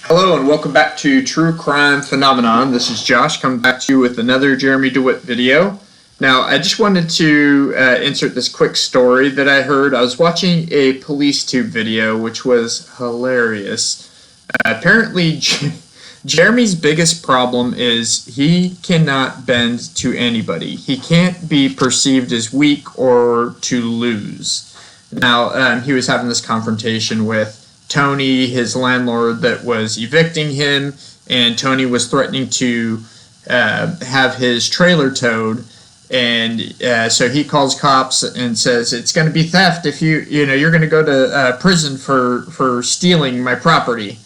Hello and welcome back to True Crime Phenomenon. This is Josh coming back to you with another Jeremy Dewitte video. Now, I just wanted to insert this quick story that I heard. I was watching a police tube video, which was hilarious. Apparently, Jeremy's biggest problem is he cannot bend to anybody. He can't be perceived as weak or to lose. Now, he was having this confrontation with Tony, his landlord, that was evicting him, and Tony was threatening to have his trailer towed, and so he calls cops and says it's going to be theft if you're going to go to prison for stealing my property.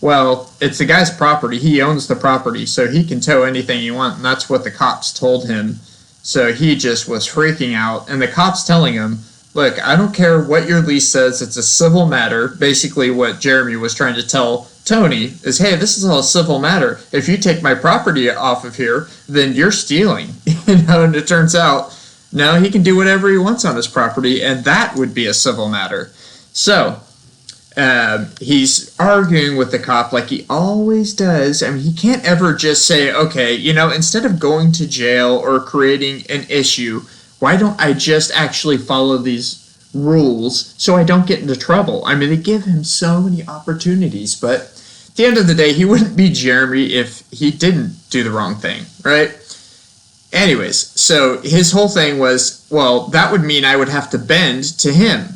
Well, it's the guy's property. He owns the property, so he can tow anything he wants, and that's what the cops told him. So he just was freaking out, and the cops telling him, look, I don't care what your lease says. It's a civil matter. Basically, what Jeremy was trying to tell Tony is, hey, this is all a civil matter. If you take my property off of here, then you're stealing. And it turns out, no, he can do whatever he wants on his property, and that would be a civil matter. So he's arguing with the cop like he always does. I mean, he can't ever just say, okay, instead of going to jail or creating an issue, why don't I just actually follow these rules so I don't get into trouble? I mean, they give him so many opportunities, but at the end of the day, he wouldn't be Jeremy if he didn't do the wrong thing, right? Anyways, so his whole thing was, well, that would mean I would have to bend to him.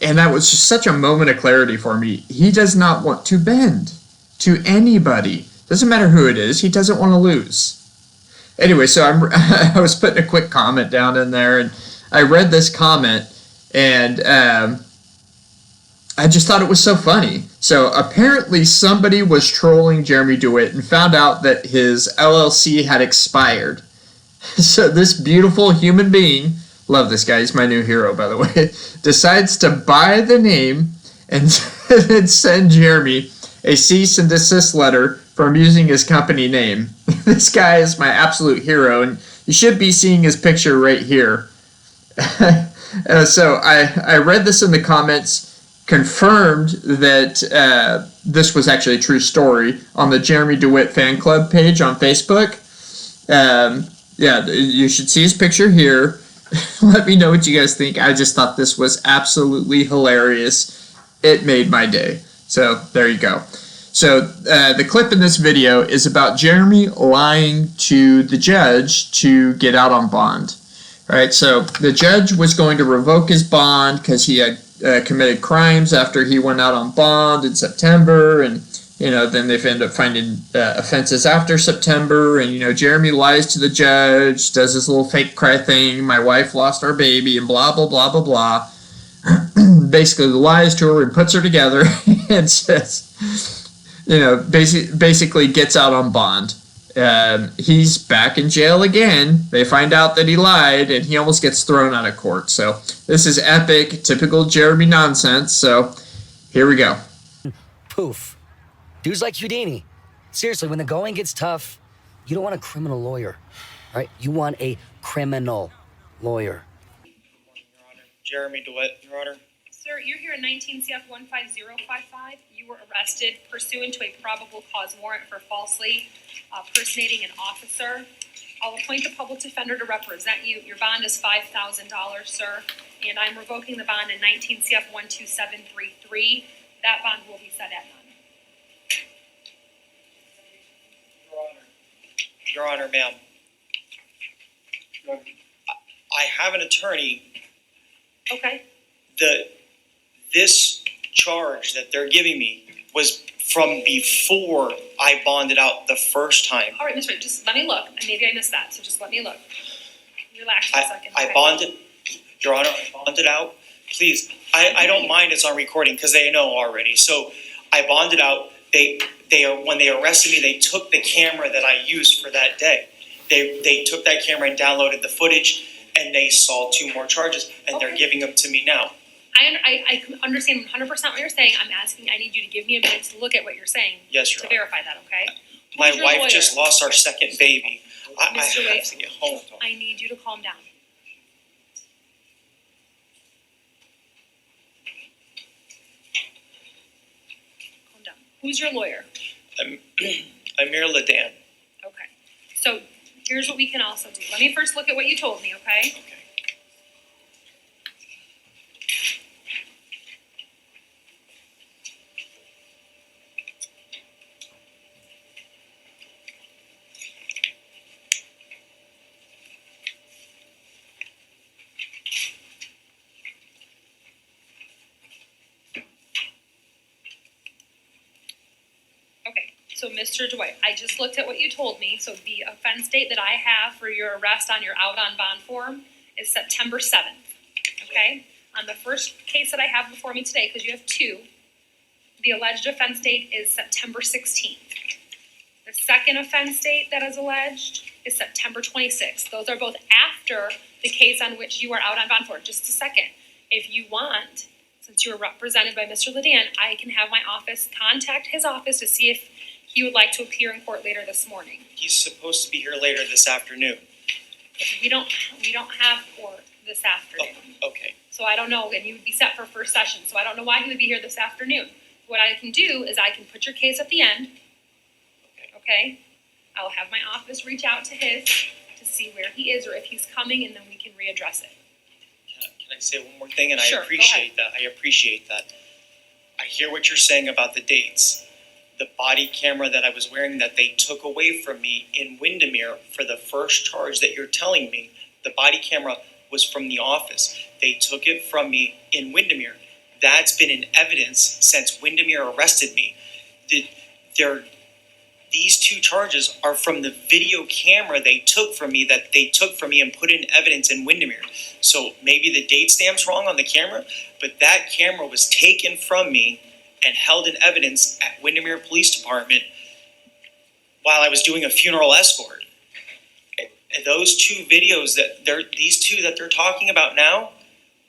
And that was just such a moment of clarity for me. He does not want to bend to anybody. Doesn't matter who it is, he doesn't want to lose. Anyway, so I was putting a quick comment down in there, and I read this comment, and I just thought it was so funny. So apparently somebody was trolling Jeremy Dewitte and found out that his LLC had expired. So this beautiful human being, love this guy, he's my new hero, by the way, decides to buy the name and send Jeremy a cease and desist letter from using his company name. This guy is my absolute hero, and you should be seeing his picture right here. So I read this in the comments, confirmed that this was actually a true story on the Jeremy Dewitte fan club page on Facebook. Yeah, you should see his picture here. Let me know what you guys think. I just thought this was absolutely hilarious. It made my day. So there you go. So the clip in this video is about Jeremy lying to the judge to get out on bond. All right, so the judge was going to revoke his bond because he had committed crimes after he went out on bond in September, and then they've ended up finding offenses after September, and Jeremy lies to the judge, does this little fake cry thing, my wife lost our baby, and blah blah blah blah blah. Basically lies to her and puts her together and says, basically gets out on bond. He's back in jail again. They find out that he lied, and he almost gets thrown out of court. So this is epic, typical Jeremy nonsense. So here we go. Poof. Dude's like Houdini. Seriously, when the going gets tough, you don't want a criminal lawyer, right? You want a criminal lawyer. Your Honor. Jeremy Dewitte, Your Honor. Sir, you're here in 19 CF 15055. You were arrested pursuant to a probable cause warrant for falsely personating an officer. I'll appoint the public defender to represent you. Your bond is $5,000, sir, and I'm revoking the bond in 19 CF 12733. That bond will be set at none. Your Honor, ma'am. I have an attorney. Okay. This charge that they're giving me was from before I bonded out the first time. All right, Mr. Wright, just let me look. Maybe I missed that, so just let me look. Relax for a second. I bonded, Your Honor, I bonded out. Please, I don't mind it's on recording because they know already. So I bonded out. When they arrested me, they took the camera that I used for that day. They took that camera and downloaded the footage, and they saw 2 more charges, and they're giving them to me now. I understand 100% what you're saying. I need you to give me a minute to look at what you're saying. Yes, Your to Honor. verify that, okay? My Who's your wife lawyer? just lost our second baby. I Mr. have Wade, to get home. I need you to calm down. Calm down. Who's your lawyer? Amir Ladan. Okay. So here's what we can also do. Let me first look at what you told me, okay? Okay. Okay. So Mr. Dewitte, I just looked at what you told me. So the offense date that I have for your arrest on your out on bond form is September 7th. Okay? On the first case that I have before me today, because you have two, the alleged offense date is September 16th. The second offense date that is alleged is September 26th. Those are both after the case on which you are out on bond for. Just a second. If you want, since you were represented by Mr. Ladan, I can have my office contact his office to see if he would like to appear in court later this morning. He's supposed to be here later this afternoon. We don't have court this afternoon. Oh, okay. So I don't know, and you would be set for first session, so I don't know why he would be here this afternoon. What I can do is I can put your case at the end, okay? I'll have my office reach out to his to see where he is or if he's coming, and then we can readdress it. Can I say one more thing? And Sure, I appreciate that. I appreciate that. I hear what you're saying about the dates. The body camera that I was wearing that they took away from me in Windermere for the first charge that you're telling me, the body camera was from the office. They took it from me in Windermere. That's been in evidence since Windermere arrested me. These two charges are from the video camera they took from me and put in evidence in Windermere. So maybe the date stamp's wrong on the camera, but that camera was taken from me and held in evidence at Windermere Police Department while I was doing a funeral escort. And those two videos these two that they're talking about now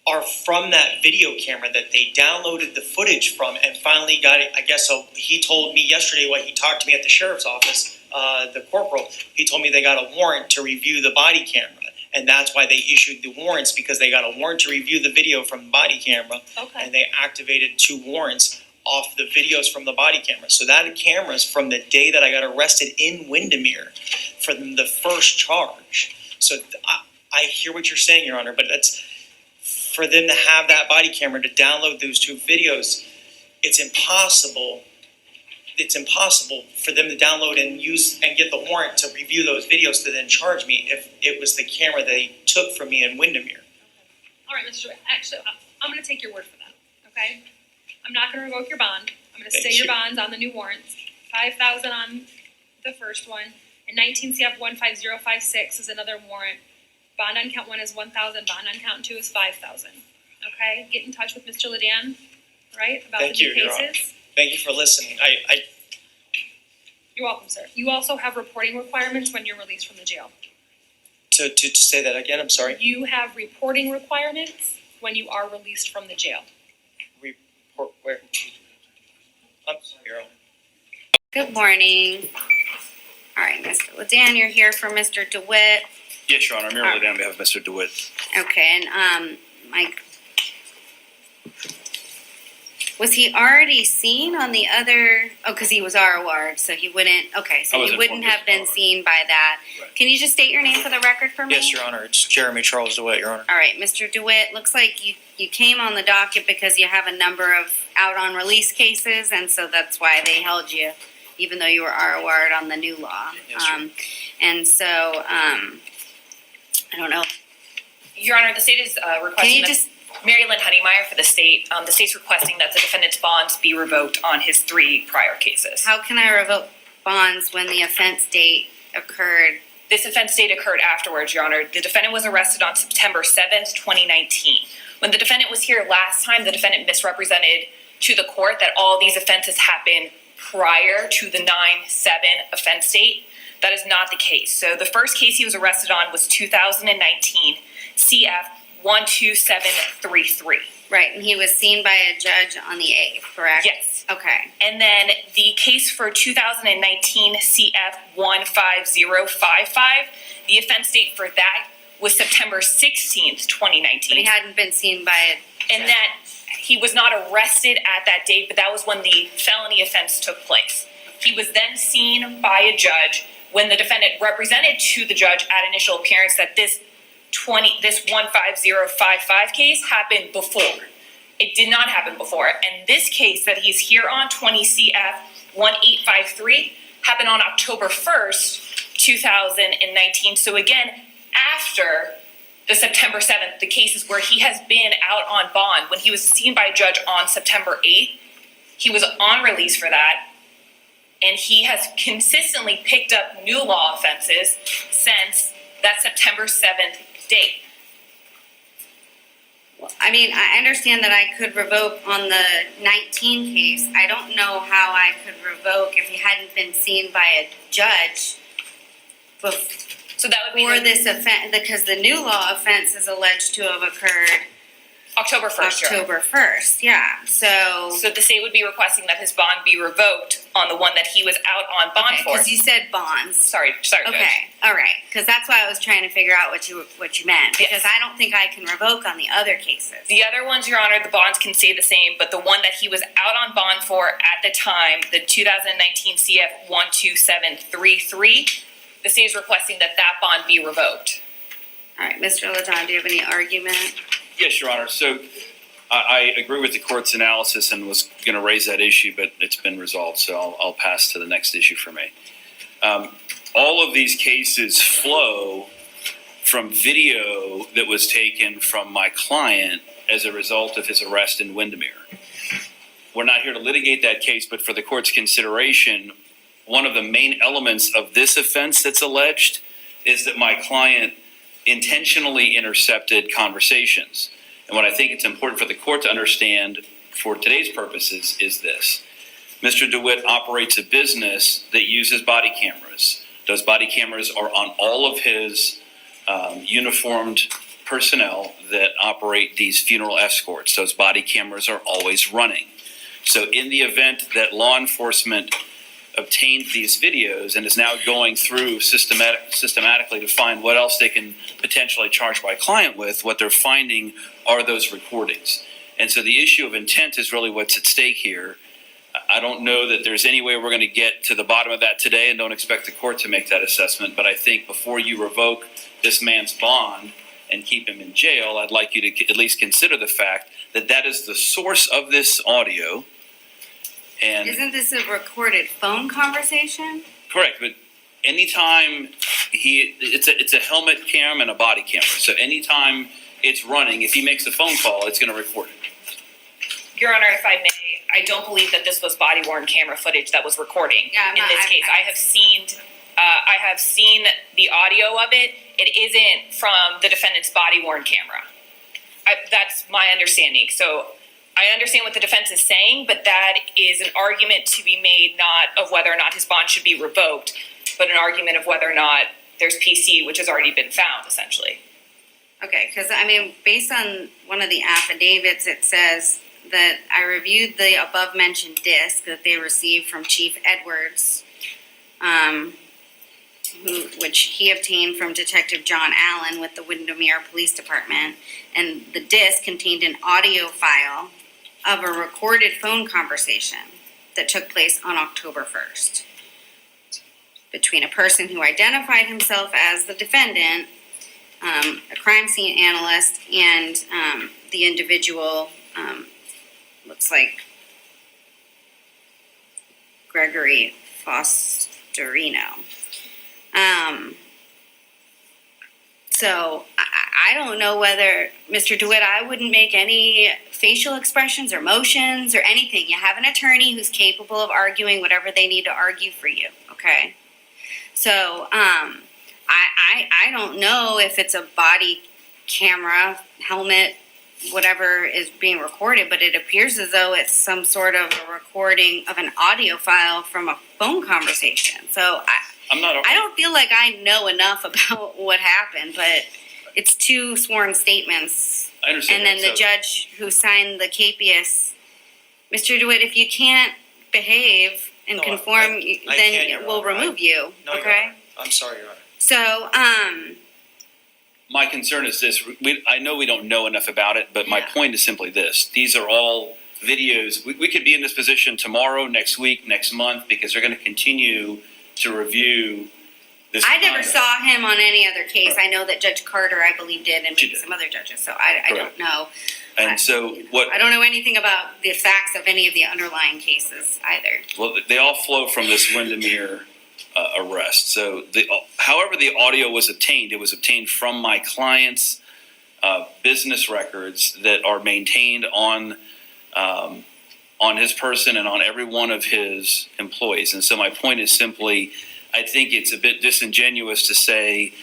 are from that video camera that they downloaded the footage from and finally got it. I guess so. He told me yesterday when he talked to me at the sheriff's office, the corporal, he told me they got a warrant to review the body camera. And that's why they issued the warrants, because they got a warrant to review the video from the body camera. Okay. And they activated 2 warrants off the videos from the body camera. So that camera is from the day that I got arrested in Windermere for the first charge. So I hear what you're saying, Your Honor, but that's for them to have that body camera to download those 2 videos. It's impossible for them to download and use and get the warrant to review those videos to then charge me if it was the camera they took from me in Windermere. All right, Mr. Dewitte, actually, I'm going to take your word for that, okay? I'm not going to revoke your bond. I'm going to stay your bonds on the new warrants. $5,000 on the first one, and 19 CF 15056 is another warrant. Bond on count 1 is 1,000. Bond on count 2 is 5,000. Okay, get in touch with Mr. Ladan, right, about Thank the new you, Your Honor. cases. Thank you for listening. You're welcome, sir. You also have reporting requirements when you're released from the jail. To say that again, I'm sorry. You have reporting requirements when you are released from the jail. Report where? I'm sorry, Your Honor. Good morning. All right, Mr. Ladan, you're here for Mr. Dewitte. Yes, Your Honor. I'm here on behalf of Mr. Dewitte. Okay, and Mike, was he already seen on the other? Oh, because he was ROR, so he wouldn't. Okay, so he wouldn't have been seen by that. Right. Can you just state your name for the record for me? Yes, Your Honor. It's Jeremy Charles Dewitte, Your Honor. All right, Mr. Dewitte, looks like you came on the docket because you have a number of out on release cases, and so that's why they held you, even though you were ROR'd on the new law. Yes, sir. And so, I don't know. Your Honor, the state is Can requesting you that just, Mary Lynn Honeymeyer for the state. The state's requesting that the defendant's bonds be revoked on his 3 prior cases. how can I revoke bonds when the offense date occurred? This offense date occurred afterwards, Your Honor. The defendant was arrested on September 7th, 2019. When the defendant was here last time, the defendant misrepresented to the court that all these offenses happened prior to the 9/7 offense date. That is not the case. So the first case he was arrested on was 2019 CF 12733. Right, and he was seen by a judge on the 8th, correct? Yes. Okay, And then the case for 2019 CF 15055, the offense date for that was September 16th, 2019. but he hadn't been seen by a And judge. that he was not arrested at that date, but that was when the felony offense took place. He was then seen by a judge when the defendant represented to the judge at initial appearance that this 15055 case happened before. It did not happen before. And this case that he's here on, 20 CF 1853, happened on October 1st, 2019. So again, after the September 7th, the cases where he has been out on bond. When he was seen by a judge on September 8th, he was on release for that. And he has consistently picked up new law offenses since that September 7th date. Well, I mean, I understand that I could revoke on the 19 case. I don't know how I could revoke if he hadn't been seen by a judge So that would be before this offense, because the new law offense is alleged to have occurred October 1st. October 1st, yeah. So the state would be requesting that his bond be revoked on the one that he was out on bond for. because you said bonds. Sorry, Judge. Okay, all right, because that's why I was trying to figure out what you meant, because Yes. I don't think I can revoke on the other cases. The other ones, Your Honor, the bonds can stay the same, but the one that he was out on bond for at the time, the 2019 CF 12733, the state is requesting that bond be revoked. All right, Mr. LaDon, do you have any argument? Yes, Your Honor. So I agree with the court's analysis and was going to raise that issue, but it's been resolved, so I'll pass to the next issue for me. All of these cases flow from video that was taken from my client as a result of his arrest in Windermere. We're not here to litigate that case, but for the court's consideration, one of the main elements of this offense that's alleged is that my client intentionally intercepted conversations. And what I think it's important for the court to understand for today's purposes is this. Mr. Dewitte operates a business that uses body cameras. Those body cameras are on all of his uniformed personnel that operate these funeral escorts. Those body cameras are always running. So in the event that law enforcement obtained these videos and is now going through systematically to find what else they can potentially charge my client with, what they're finding are those recordings. And so the issue of intent is really what's at stake here. I don't know that there's any way we're going to get to the bottom of that today, and don't expect the court to make that assessment. But I think before you revoke this man's bond and keep him in jail, I'd like you to at least consider the fact that that is the source of this audio. And Isn't this a recorded phone conversation? correct, but anytime it's a helmet cam and a body camera. So anytime it's running, if he makes a phone call, it's going to record it. Your Honor, if I may, I don't believe that this was body-worn camera footage that was recording Yeah, in this case. I have seen the audio of it. It isn't from the defendant's body-worn camera. That's my understanding. So I understand what the defense is saying, but that is an argument to be made not of whether or not his bond should be revoked, but an argument of whether or not there's PC, which has already been found, essentially. Okay, because I mean, based on one of the affidavits, it says that I reviewed the above-mentioned disc that they received from Chief Edwards, which he obtained from Detective John Allen with the Windermere Police Department, and the disc contained an audio file of a recorded phone conversation that took place on October 1st between a person who identified himself as the defendant, a crime scene analyst, and the individual, looks like Gregory Fosterino. So I don't know whether, Mr. Dewitte, I wouldn't make any facial expressions or motions or anything. You have an attorney who's capable of arguing whatever they need to argue for you, okay? So I don't know if it's a body camera, helmet, whatever is being recorded, but it appears as though it's some sort of a recording of an audio file from a phone conversation. So I don't feel like I know enough about what happened, but it's two sworn statements. I understand. And then the judge who signed the capias, Mr. DeWitt, if you can't behave and conform, then we'll remove you. No, okay? I'm sorry, Your Honor. So, My concern is this. I know we don't know enough about it, but my point is simply this. These are all videos. We could be in this position tomorrow, next week, next month, because they're going to continue to review this. I never conduct. saw him on any other case. Right. I know that Judge Carter, I believe, did, and She maybe did. some other judges, so I don't know. And so what? I don't know anything about the facts of any of the underlying cases either. Well, they all flow from this Windermere arrest. So, however the audio was obtained, it was obtained from my client's business records that are maintained on his person and on every one of his employees. And so my point is simply, I think it's a bit disingenuous to say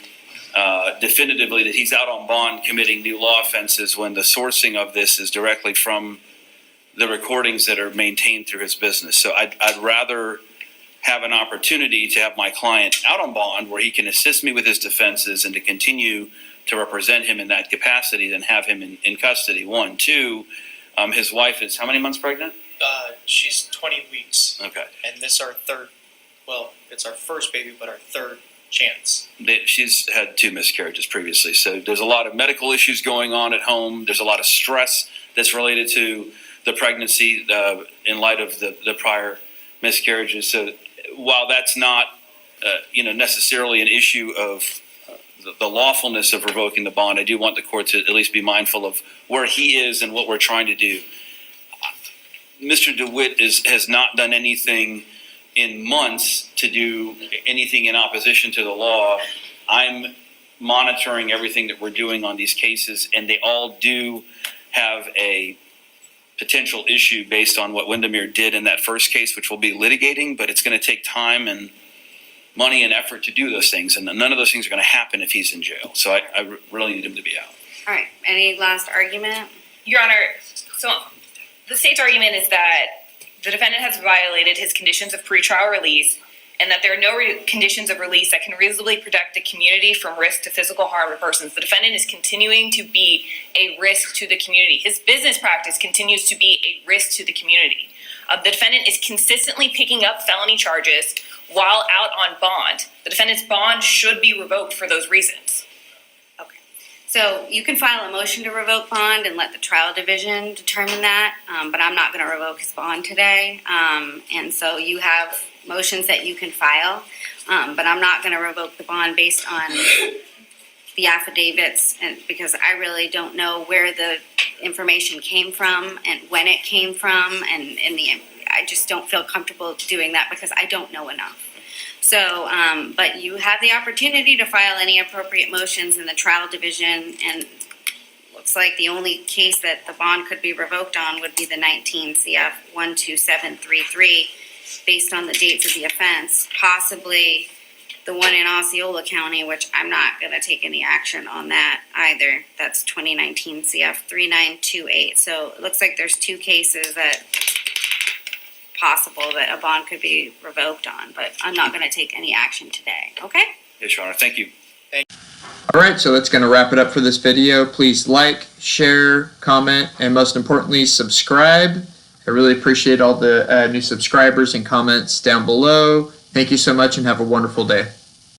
definitively that he's out on bond committing new law offenses when the sourcing of this is directly from the recordings that are maintained through his business. So I'd rather have an opportunity to have my client out on bond where he can assist me with his defenses and to continue to represent him in that capacity than have him in custody. One. Two, his wife is how many months pregnant? She's 20 weeks, Okay. and this our third. Well, it's our first baby, but our third chance. She's had 2 miscarriages previously. So there's a lot of medical issues going on at home. There's a lot of stress that's related to the pregnancy in light of the prior miscarriages. So while that's not necessarily an issue of the lawfulness of revoking the bond, I do want the court to at least be mindful of where he is and what we're trying to do. Mr. Dewitte has not done anything in months to do anything in opposition to the law. I'm monitoring everything that we're doing on these cases, and they all do have a potential issue based on what Windermere did in that first case, which we'll be litigating, but it's going to take time and money and effort to do those things, and none of those things are going to happen if he's in jail. So I really need him to be out. All right, any last argument? Your Honor, so the state's argument is that the defendant has violated his conditions of pretrial release and that there are no conditions of release that can reasonably protect the community from risk to physical harm to persons. The defendant is continuing to be a risk to the community. His business practice continues to be a risk to the community. The defendant is consistently picking up felony charges while out on bond. The defendant's bond should be revoked for those reasons. Okay, so you can file a motion to revoke bond and let the trial division determine that, but I'm not going to revoke his bond today. And so you have motions that you can file, but I'm not going to revoke the bond based on the affidavits, and because I really don't know where the information came from and when it came from, and I just don't feel comfortable doing that because I don't know enough. So, but you have the opportunity to file any appropriate motions in the trial division, and looks like the only case that the bond could be revoked on would be the 19 CF 12733, based on the dates of the offense, possibly the one in Osceola County, which I'm not going to take any action on that either. That's 2019 CF 3928. So it looks like there's 2 cases that possible that a bond could be revoked on, but I'm not going to take any action today. Okay? Yes, Your Honor. Thank you. All right, so that's going to wrap it up for this video. Please like, share, comment, and most importantly, subscribe. I really appreciate all the new subscribers and comments down below. Thank you so much and have a wonderful day.